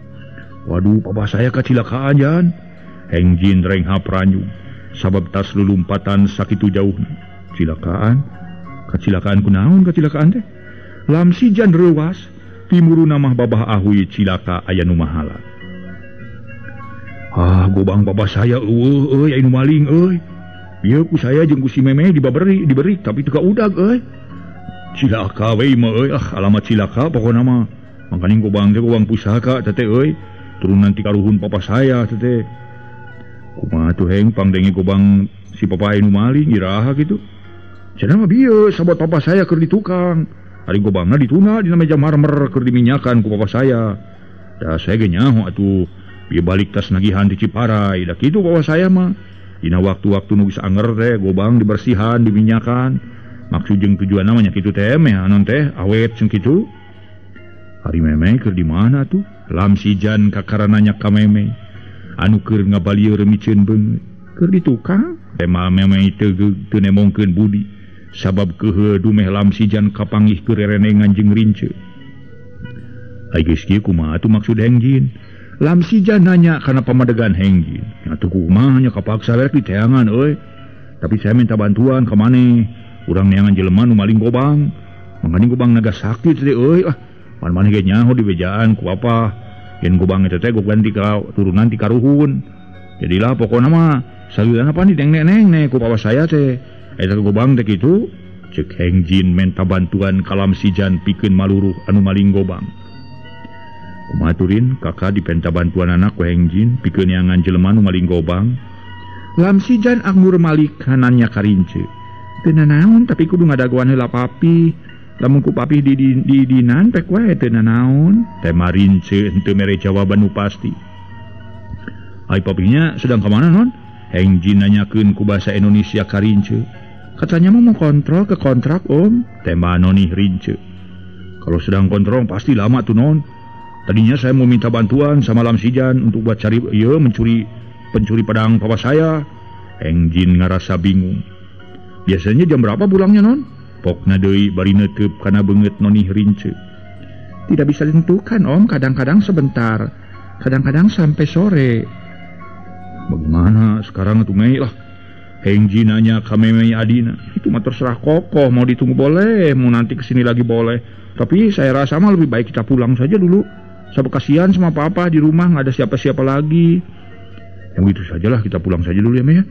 A: Waduh, papa saya kacilakaan, Jan. Hengjin renghap ranjung, sabab tas lulumpatan sakitu jauhna. Cilakaan? Kacilakaan kunaon kacilakaan teh? Lamsijan reuwas, timuruna mah babah ahuy cilaka aya nu mahala. Gobang papa saya anu maling bieu ku saya jeung ku si meme diberi tapi teu kaudag cilaka we mah alamat cilaka pokona mah mangkaning gobang teh gobang pusaka teh turunan ti karuhun papa saya teh kumaha tuh heng pangdenge gobang si papa anu maling iraha kitu cenah mah bieu sabot papa saya keur ditukang ari gobangna dituna dina meja marmer keur diminyakan ku papa saya da saya ge nyaho atuh bieu balik tas nagihan di Ciparai da kitu papa saya mah dina waktu-waktu nu geus anger teh gobang dibersihan diminyakan maksud jeung tujuan namanya kitu teh meh anon teh awet ceung kitu ari meme keur di mana tuh lam sijan kakarananya ka meme anu keur ngabalieur miceun beungeut keur di tukang tema meme teu nemongkeun budi sabab keuheudu meh lam sijan kapanggih keur rerenengan jeung rince ai geus kieu kumaha tuh maksud hengjin lam sijan nanya kana pamadegan hengjin atuh kumaha nya kapaksa rek diteangan tapi saya minta bantuan ka maneh urang neangan jelema nu maling gobang mangkaning gobang naga sakit teh pan maneh ge nyaho di bejaan ku apa yen gobang eta teh ganti ka turunan ti karuhun jadilah pokona mah saludana pan dideng-deng ku papa saya teh eta gobang teh kitu ceuk hengjin minta bantuan ka lam sijan pikeun maluruh anu maling gobang kumaha turin kakak dipenta bantuan anak ku hengjin pikeun neangan jelema nu maling gobang lam sijan anggur malik hananya ka rince teu nanaon tapi kudu ngadagoan heula papi lamun ku papi di dinan pek wae teu nanaon teh marince henteu mere jawaban nu pasti ai papinya sedang ka mana non hengjin nanyakeun ku bahasa Indonesia ka rince katanya mau kontrol ke kontrak om teh manonih rince kalau sedang kontrol pasti lama tuh non tadinya saya mau minta bantuan sama lam sijan untuk buat cari pencuri pedang papa saya hengjin ngarasa bingung biasanya jam berapa pulangnya non pokna deui bari neuteup kana beungeut nonih rince tidak bisa ditentukan om kadang-kadang sebentar kadang-kadang sampai sore bagaimana sekarang atuh mei lah hengjin nanya ka meme adina itu mah terserah kokoh mau ditunggu boleh mau nanti kesini lagi boleh tapi saya rasa mah lebih baik kita pulang saja dulu sabab kasihan sama papa di rumah nggak ada siapa-siapa lagi yang gitu sajalah kita pulang saja dulu ya me ya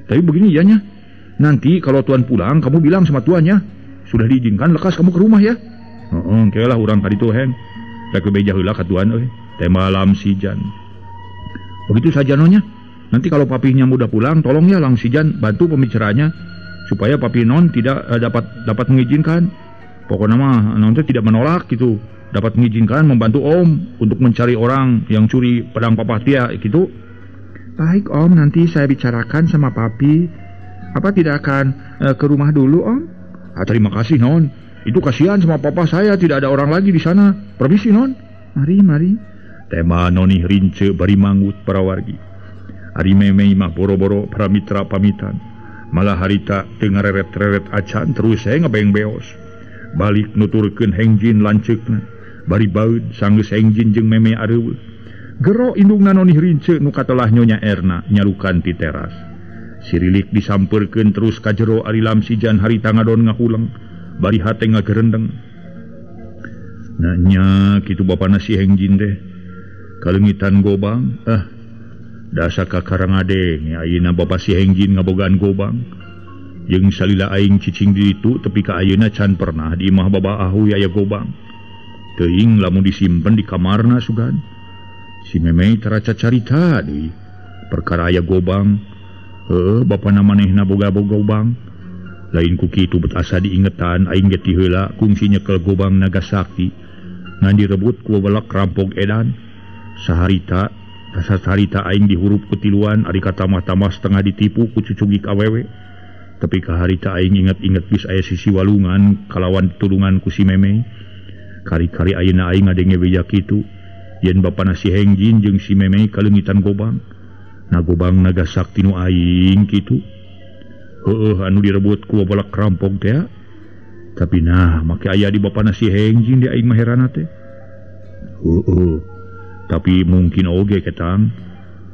A: tapi begini ianya nanti kalau tuan pulang kamu bilang sama tuannya sudah diizinkan lekas kamu ke rumah ya oke lah urang kadi tuh heng rek beja heula ka tuan tema lam sijan begitu saja nonya nanti kalau papinya mudah pulang tolong ya lam sijan bantu pembicaraannya supaya papi non tidak dapat mengizinkan pokoknya mah non tidak menolak gitu dapat mengizinkan membantu om untuk mencari orang yang curi pedang papa tia gitu baik om nanti saya bicarakan sama papi apa tidak akan ke rumah dulu om terima kasih non itu kasihan sama papa saya tidak ada orang lagi di sana permisi non mari tema nonih rince bari mangut para wargi ari meme mah boro-boro para mitra pamitan malah harita teu ngareret-reret acan terus saya ngebeng beos balik nuturkeun hengjin lanceukna bari baeud sanggeus hengjin jeung meme areueuh gero indungna nonih rince nu katelah nyonya Erna nyalukan ti teras sirilik disampeurkeun terus ka jero ari lam sijan harita ngadon ngahulang bari hate ngagerendeng nanya kitu bapana si hengjin teh kalengitan gobang dasa kakarang adeng ayeuna bapa si hengjin ngabogaan gobang jeung salila aing cicing di ditu tepi ka ayeuna can pernah di imah baba ahuy aya gobang teuing lamun disimpen di kamarna sugan si meme taraca carita deui perkara aya gobang bapana manehna boga-boga gobang lain ku kitu bet asa diingetan aing ge ti heula kungsi nyekel gobang Nagasaki ngan direbut ku welak rampok edan saharita harita aing dihurup kutiluan ari katamah-tamah setengah ditipu ku cucugik awewe tapi kaharita aing inget-inget bis aya sisi walungan kalawan tulungan ku si meme kari-kari ayeuna aing ngadenge beja kitu yen bapana si hengjin jeung si meme kalengitan gobang gobang Nagasaki nu aing kitu anu direbut ku balak rampok teh tapi make aya di bapana si hengjin di aing mah heranna teh tapi mungkin oge ketang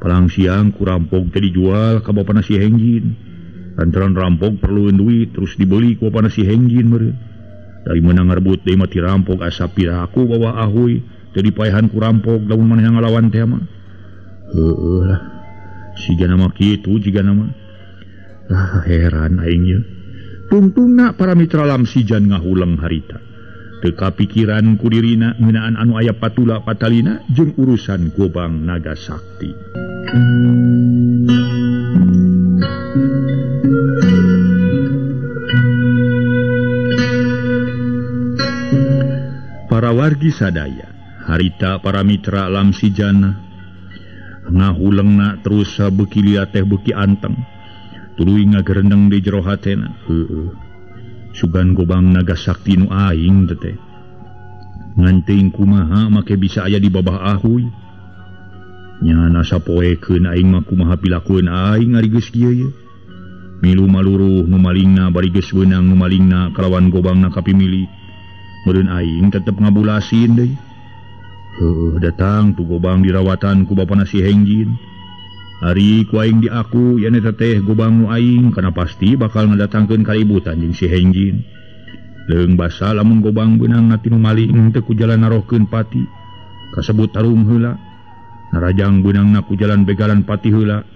A: palang siang ku rampok teh dijual ka bapana si hengjin lantaran rampok perlu duit terus dibeli ku bapana si hengjin meureun dari meunang ngarebut deui mah ti rampok asa piraku bawa ahuy teu dipaehan ku rampok lamun maneh ngalawan teh mah lah Siga nama kitu jiga nama. Lah heran aingnya. Tungtungna para mitra Lamsijan ngahulang harita. Teka pikiran kudirina ngeunaan anu aya patula patalina jeung urusan Gobang Naga Sakti. Para wargi sadaya, harita para mitra Lamsijan ngahulengna terus beuki liat teh beuki anteng. Tuluy ngagerendeng di jero hatena. Sugan Gobang Naga Sakti nu aing teh. Ngan teuing kumaha make bisa aya di babah ahuy. Nyana sapoekeun aing mah kumaha pilakueun aing ari geus kieu ye. Milu maluruh nu malingna bari geus beunang nu malingna kalawan Gobangna kapimili. Meureun aing tetep ngabulasin deui. Datang tu Gobang dirawatan ku bapana si Hengjin. Ari ku aing di aku yen eta teh Gobang nu aing kana pasti bakal ngadatangkeun kaributan jeung si Hengjin. Leung basa lamun Gobang beunang ngati nu maling teu ku jalan narohkeun pati. Kasebut tarum heula. Narajang beunangna ku jalan begalan pati heula.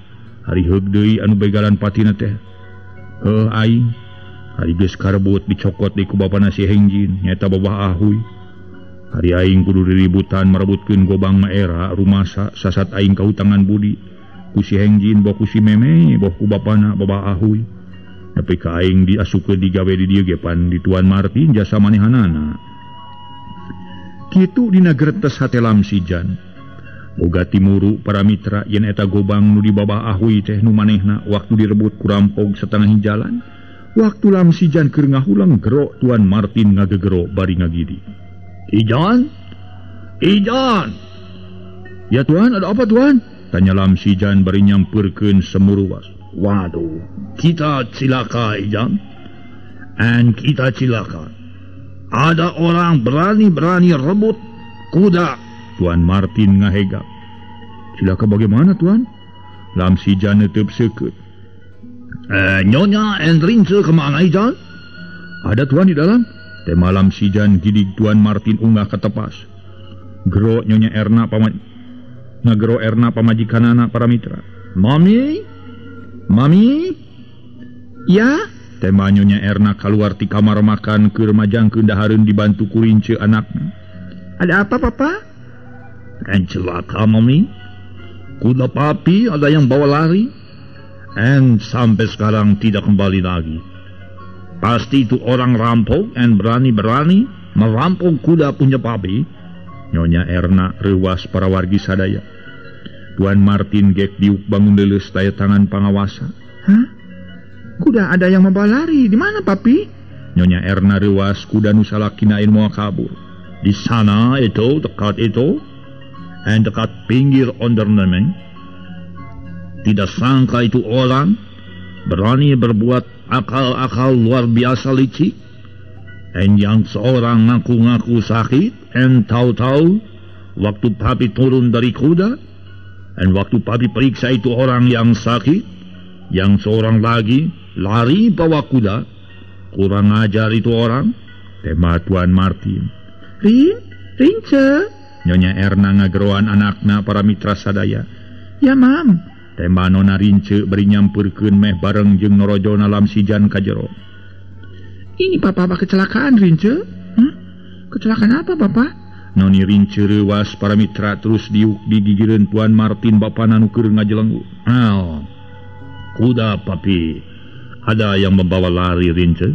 A: Ari heug deui anu begalan patina teh. Aing ari geus karebut dicokot di ku bapana si Hengjin nyaeta babah ahuy. Hari aing kudu diributan marebutkeun Gobang maera rumasa sasat aing kahutangan budi. Ku si Hengjin boh ku si Meme boh ku bapana babah ahuy. Tapi ka aing diasukeun digawe di dieu ge pan di Tuan Martin jasa manehanana. Kitu dina gretes hate Lamsijan. Boga timuru para mitra yen eta Gobang nu di babah ahuy teh nu manehna waktu direbut ku rampog setengah jalan. Waktu Lamsijan keur ngahulang gero Tuan Martin ngagegero bari ngagidi. Ijan? Ya Tuan, ada apa Tuan? Tanya Lamsijan bari nyamperkeun semuruwas. Waduh, kita cilaka Ijan. Kita cilaka. Ada orang berani rebut kuda. Tuan Martin ngahegap. Cilaka bagaimana Tuan? Lamsijan netep seukeut. Nyonya Rince kemana Ijan? Ada Tuan di dalam. Tema Lamsijan gidig Tuan Martin unggah ketepas. Gero Nyonya Erna pamajikanana para mitra. Mami? Ya? Tema Nyonya Erna keluar ti kamar makan keur majangkeun dahareun dibantu ku Rince anakna. Ada apa Papa? Celaka Mami. Kuda papi ada yang bawa lari. Sampai sekarang tidak kembali lagi. Pasti itu orang rampok berani merampok kuda punya papi. Nyonya Erna rewas para wargi sadaya. Tuan Martin gek diuk bangun leuleus daya tangan pangawasa. Hah? Kuda ada yang membawa lari. Di mana papi? Nyonya Erna rewas kuda nu salakinain mau kabur. Di sana itu, dekat itu. Dekat pinggir onderneming. Tidak sangka itu orang berani berbuat akal-akal luar biasa licik. Yang seorang ngaku-ngaku sakit. Tahu-tahu waktu papi turun dari kuda. Waktu papi periksa itu orang yang sakit. Yang seorang lagi lari bawa kuda. Kurang ajar itu orang. Tema Tuan Martin. Rince. Nyonya Erna ngageroan anakna para mitra sadaya. Ya Mam. Tema Nona Rince beri nyamperkeun meh bareng jeung norojona Lamsijan ka jero. Ini Papa kecelakaan Rince? Kecelakaan apa Papa? Noni Rince rewas para mitra terus diuk digigireun Tuan Martin bapana nu keur ngajelenggu. Kuda papi ada yang membawa lari Rince.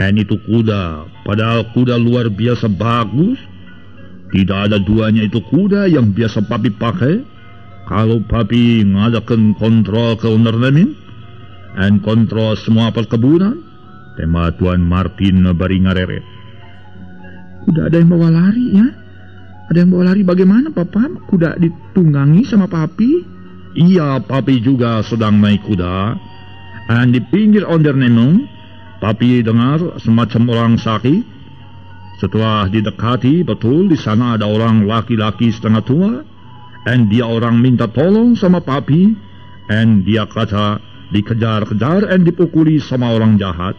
A: Itu kuda, padahal kuda luar biasa bagus. Tidak ada duanya itu kuda yang biasa papi pakai. Kalau papi ngadakan kontrol ke onderneming dan kontrol semua perkebunan. Tema Tuan Martin bari ngareret. Kuda ada yang bawa lari ya? Ada yang bawa lari bagaimana Papa? Kuda ditunggangi sama papi? Iya, papi juga sedang naik kuda. Dan di pinggir onderneming, papi dengar semacam orang sakit. Setelah didekati, betul di sana ada orang laki-laki setengah tua. Dan dia orang minta tolong sama papi. Dan dia kata dikejar-kejar dan dipukuli sama orang jahat.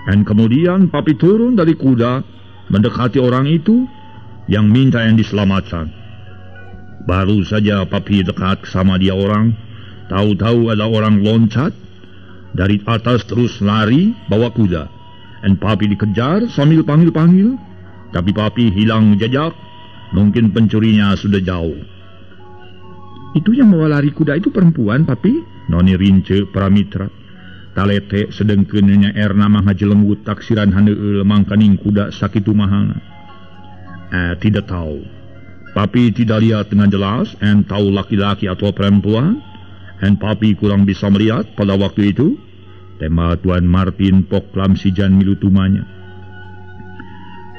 A: Dan kemudian papi turun dari kuda mendekati orang itu yang minta yang diselamatkan. Baru saja papi dekat sama dia orang, Tahu-tahu ada orang loncat dari atas terus lari bawa kuda. Dan papi dikejar sambil panggil-panggil. Tapi papi hilang jejak. Mungkin pencurinya sudah jauh.
B: Itu yang bawa lari kuda itu perempuan, papi?
A: Noni rince Pramitra. Talete sedengkeun nyaer nama ngajelenggut taksiran handeul mangkaning kuda sakitu mahal. Tidak tahu. Papi tidak lihat dengan jelas and tahu laki-laki atau perempuan. And papi kurang bisa melihat pada waktu itu. Tema Tuan Martin pok lamsijan milu tumanya.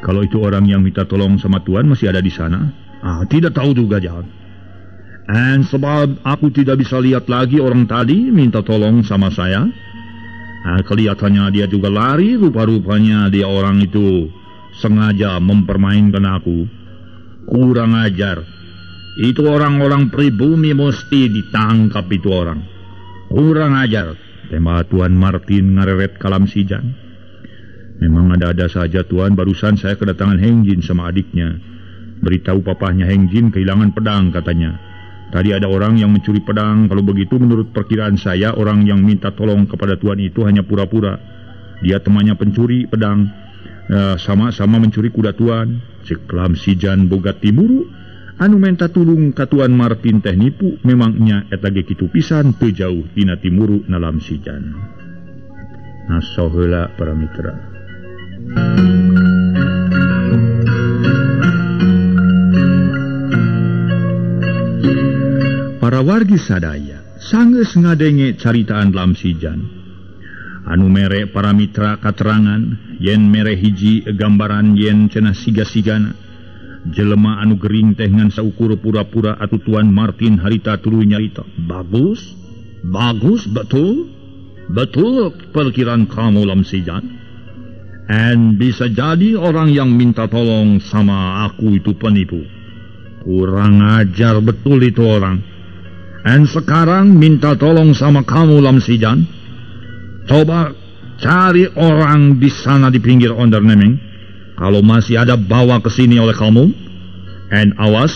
A: Kalau itu orang yang minta tolong sama Tuan masih ada di sana? Tidak tahu juga, Jan. And sebab aku tidak bisa lihat lagi orang tadi minta tolong sama saya. Kelihatannya dia juga lari, rupa-rupanya dia orang itu sengaja mempermainkan aku. Kurang ajar. Itu orang-orang pribumi mesti ditangkap itu orang. Kurang ajar. Tema Tuan Martin ngareret kalam sijan. Memang ada-ada saja Tuan, barusan saya kedatangan Heng Jin sama adiknya. Beritahu papahnya Heng Jin kehilangan pedang katanya. Tadi ada orang yang mencuri pedang. Kalau begitu menurut perkiraan saya orang yang minta tolong kepada Tuan itu hanya pura-pura. Dia temannya pencuri pedang. Sama-sama mencuri kuda Tuan. Ceklam sijan bogat timuru. Anu minta tulung ka Tuan Martin teh nipu. Memangnya eta ge kitu pisan teu jauh tina timuru nalam sijan. Naso heula para mitra. Para wargi sadaya sanggeus ngadenge caritaan lamsijan. Anu mere para mitra katerangan yen mere hiji gambaran yen cenah siga-sigana. Jelema anu gering teh ngan saukur pura-pura atu Tuan Martin harita tuluy nyarita. Bagus, betul perkiraan kamu lamsijan. And bisa jadi orang yang minta tolong sama aku itu penipu. Kurang ajar betul itu orang. And sekarang minta tolong sama kamu lamsijan. Coba cari orang di sana di pinggir Onderneming. Kalau masih ada bawa ke sini oleh kamu. And awas,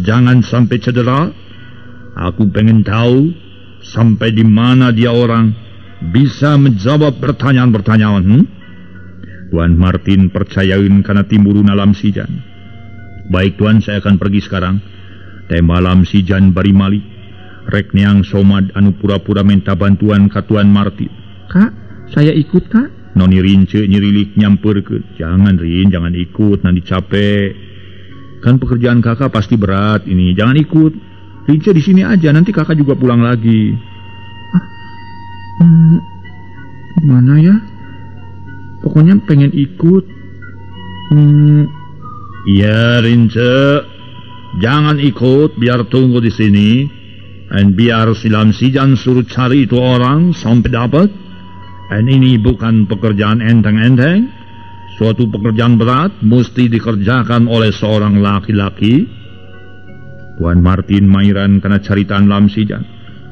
A: jangan sampai cedera. Aku pengen tahu sampai di mana dia orang bisa menjawab pertanyaan-pertanyaan. Tuan Martin percayain karena timburu nalam sijan. Baik Tuan, saya akan pergi sekarang. Tema lamsijan bari mali. Rek niang somad anu pura-pura minta bantuan ka Tuan Martin.
B: Kak, saya ikut kak.
A: Noni rince nyerilik nyamperkeun. Jangan Rin, jangan ikut, nanti capek. Kan pekerjaan kakak pasti berat ini. Jangan ikut. Rince di sini aja, nanti kakak juga pulang lagi.
B: Gimana ya? Pokoknya pengen ikut.
A: Iya Rince, jangan ikut, biar tunggu di sini. Dan biar si lamsijan suruh cari itu orang sampai dapat. Dan ini bukan pekerjaan enteng-enteng. Suatu pekerjaan berat mesti dikerjakan oleh seorang laki-laki. Tuan Martin mairan karena caritaan lamsijan.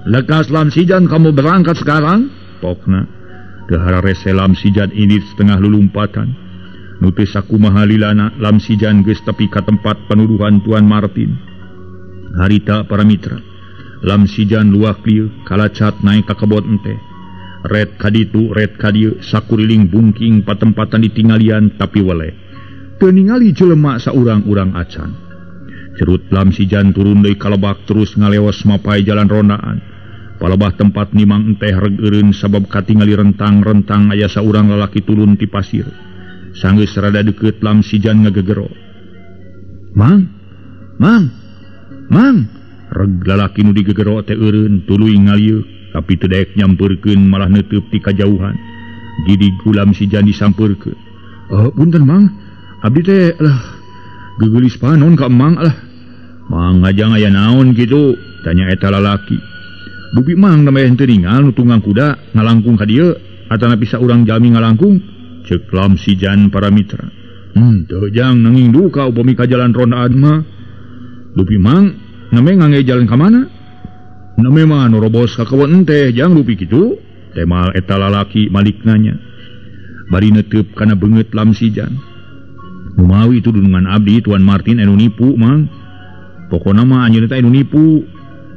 A: Lekas lamsijan kamu berangkat sekarang. Pokna gehara rese lamsijan ini setengah lulumpatan. Nutis aku mahalilana lamsijan geus tepi ka tempat penuduhan Tuan Martin. Harita para mitra. Lamsijan luak lieu kalacat naik ka kebon ente. Red kaditu, red kadieu, sakuriling bungking patempatan ditinggalian tapi weleh. Teu ningali jelema saurang-urang acan. Cerut lamsijan turun deui kalebak terus ngaleos mapai jalan rondaan. Palebah tempat nimang enteh regeureun sabab katingali rentang-rentang aya saurang lalaki turun ti pasir. Sanggeus rada deukeut lamsijan ngagegero. Mang. Reg lalaki nu digegero teh eureun tuluy ngalieu. Tapi teu daek nyampeurkeun malah neuteub ti kajauhan. Gidig lamsijan disampeurkeun. Punten Mang, abdi teh gegelis panon ka Mang lah. Mang ngajang aya naon kitu? Tanya eta lalaki. Dupi Mang namanya henteu ningal nu tunggang kuda ngalangkung ka dieu, atana bisa urang jami ngalangkung. Ceuk lamsijan para mitra. Teu jang nanging duka upami ka jalan rondaan mah. Dupi Mang namanya ngangge jalan ka mana? Na memang norobos ka kawon teh jang lupi kitu. Temal eta lalaki malik nanya. Bari neuteub kana beungeut lamsijan. Numawi itu dunungan abdi Tuan Martin anu nipu Mang. Pokona mah anjeun teh anu nipu.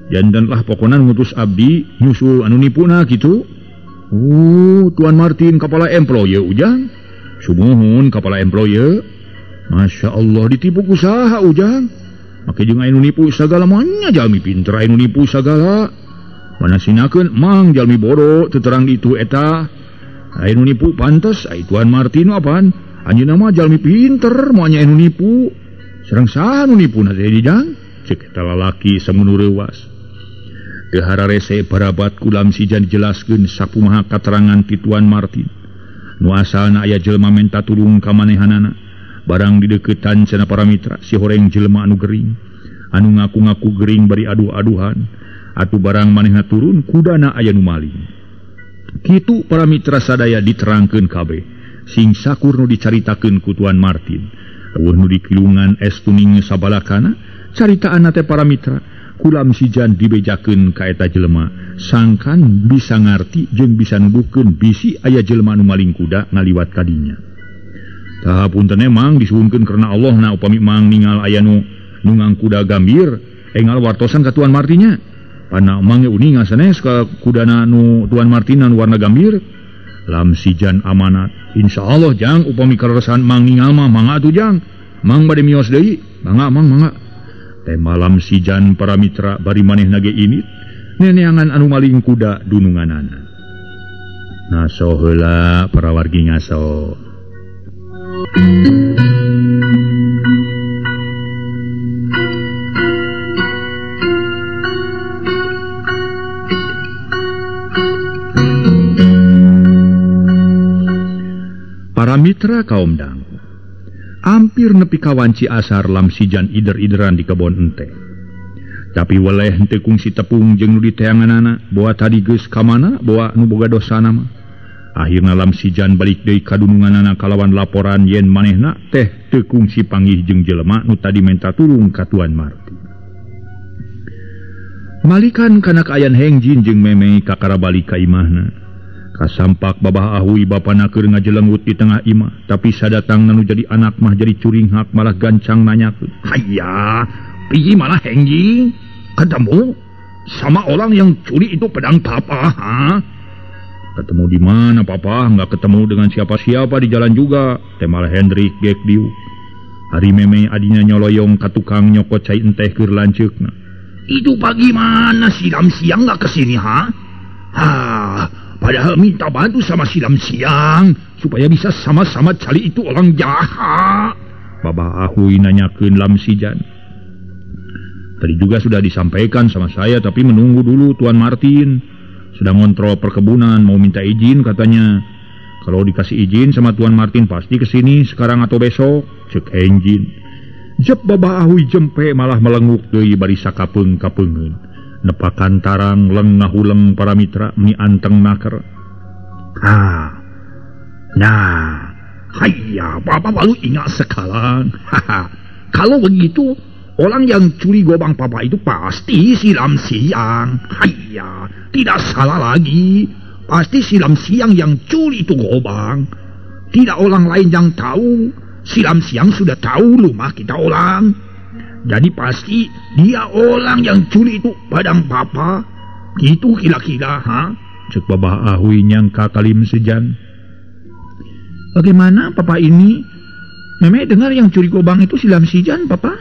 A: jantanlah pokonan ngutus abdi nyusul anu nipuna gitu. Tuan Martin kepala employe ujang. Sumuhun kepala employe. Masya Allah ditipu kusaha ujang. Maka jeung anu nipu sagala moanya jalmi pinter anu nipu sagala. Mana sinakeun mang jalmi bodoh teu terang ditu eta. Anu nipu pantes ai Tuan Martin apaan? Anjeunna mah jalmi pinter moanya anu nipu. Sareng saha anu nipuna teh dijang? Cek eta lalaki samunu reuwas. Teu hararese parabat kulam sijan dijelaskeun sakumaha katerangan ti Tuan Martin. Nu asalna aya jelema menta tulung ka manehanana. Barang di deukeutan cenah para mitra si horeng jelema anu gering. Anu ngaku-ngaku gering bari aduh-aduhan. Atuh barang manehna turun kudana aya nu maling. Kitu para mitra sadaya diterangkeun kabeh. Sing sakur nu dicaritakeun ku Tuan Martin. Eueuh nu dikilungan estuning sabalakana caritaanna teh para mitra kulam sijan dibejakeun ka eta jelema sangkan bisa ngarti jeung bisa nuduhkeun bisi aya jelema nu maling kuda ngaliwat ka dinya. Tah punten emang disuhunkeun karena Allah na upami mang ningal aya nu nungang kuda gambir engal wartosan ka Tuan Martinnya. Pana mang uninga sanes ka kudana nu Tuan Martin anu warna gambir. Lam sijan amanat. Insyaallah jang upami karesan mang ningal mah mangga atuh jang. Mang bade mios deui. Mangga. Teh malam sijan para mitra bari manehna ge init neneangan anu maling kuda dununganana. Ngaso heula para wargi ngaso. Para mitra kaum dang hampir nepi ka wanci asar lam sijan ider-ideran di kebon ente. Tapi weleh henteu kungsi tepung jeung nu diteanganana boa tadi geus ka mana boa nu boga dosana mah. Akhirna lam sijan balik deui ka dununganana kalawan laporan yen manehna teh teu kungsi panggih jeung jelema nu tadi menta tulung ka Tuan Martin. Malikan kana kaayan Hengjin jeung Memei kakara balik ka imahna. Kasampak babah ahui bapana keur ngajelenggut di tengah imah, tapi sadatang nu jadi anak mah jadi curing hak malah gancang nanyakeun. Hayya, piye malah Hengjin? Ketemu sama orang yang curi itu pedang papa, ha? Ketemu di mana papa? Enggak ketemu dengan siapa-siapa di jalan juga. Teh malah Hendrik gek diu. Hari Memei adinya nyoloyong ka tukang nyokot cai enteh keur lanceukna. Itu pagi mana siang enggak kesini, ha? Padahal minta bantu sama silam siang supaya bisa sama-sama cari itu orang jahat. Babah ahui nanyakeun lam sijan. Tadi juga sudah disampaikan sama saya tapi menunggu dulu Tuan Martin. Sedang ngontrol perkebunan mau minta izin katanya. Kalau dikasih izin sama Tuan Martin pasti kesini sekarang atau besok. Cek Hengjin. Jep babah ahui jempe malah melenguk deui bari sakapeung-kapeungeun. Nepakan tarang leng ngahuleng para mitra mi anteng naker. Hayya, papa baru ingat sekarang. Kalau begitu, orang yang curi gobang papa itu pasti silam siang. Hayya, tidak salah lagi. Pasti silam siang yang curi itu gobang. Tidak orang lain yang tahu. Silam siang sudah tahu rumah kita orang. Jadi pasti dia orang yang curi itu padang papa. Gitu kira-kira, ha? Cek babah ahui nyangka kalim sejan. Bagaimana papa ini? Memei dengar yang curi gobang itu silam sijan, papa?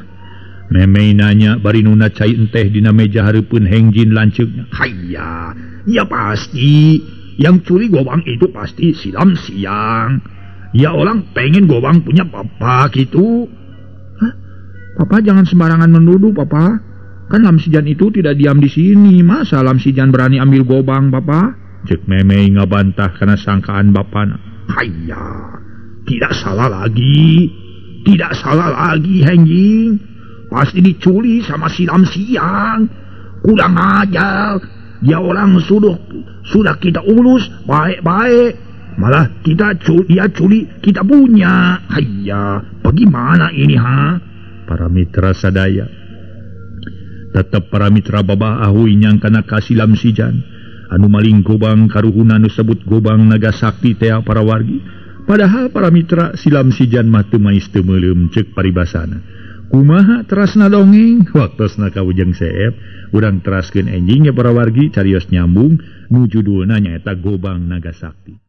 A: Memei nanya bari nuna cai enteh dina meja hareupeun Hengjin lanceukna. Hayya, ya pasti. Yang curi gobang itu pasti silam siang. Ya orang pengen gobang punya papa gitu. Papa jangan sembarangan menuduh, papa. Kan lam sijan itu tidak diam di sini. Masa lam sijan berani ambil gobang, papa? Cek Memei ngabantah karena sangkaan bapana. Hayya, tidak salah lagi. Tidak salah lagi, Hengjin. Pasti dicuri sama silam siang. Kurang ajar. Dia orang sudah kita urus baik-baik. Malah dia curi kita punya. Hayya, bagaimana ini, ha? Para mitra sadaya. Tetap para mitra babah ahui nyangkana kasilam sijan. Anu maling gobang karuhuna anu sebut gobang naga sakti teh para wargi. Padahal para mitra silam sijan mah teu mais teu meulem cek paribasana. Kumaha terasna dongeng waktosna kawujeng seep urang teraskeun enjingnya para wargi carios nyambung nu judulna nyaeta Gobang Naga Sakti.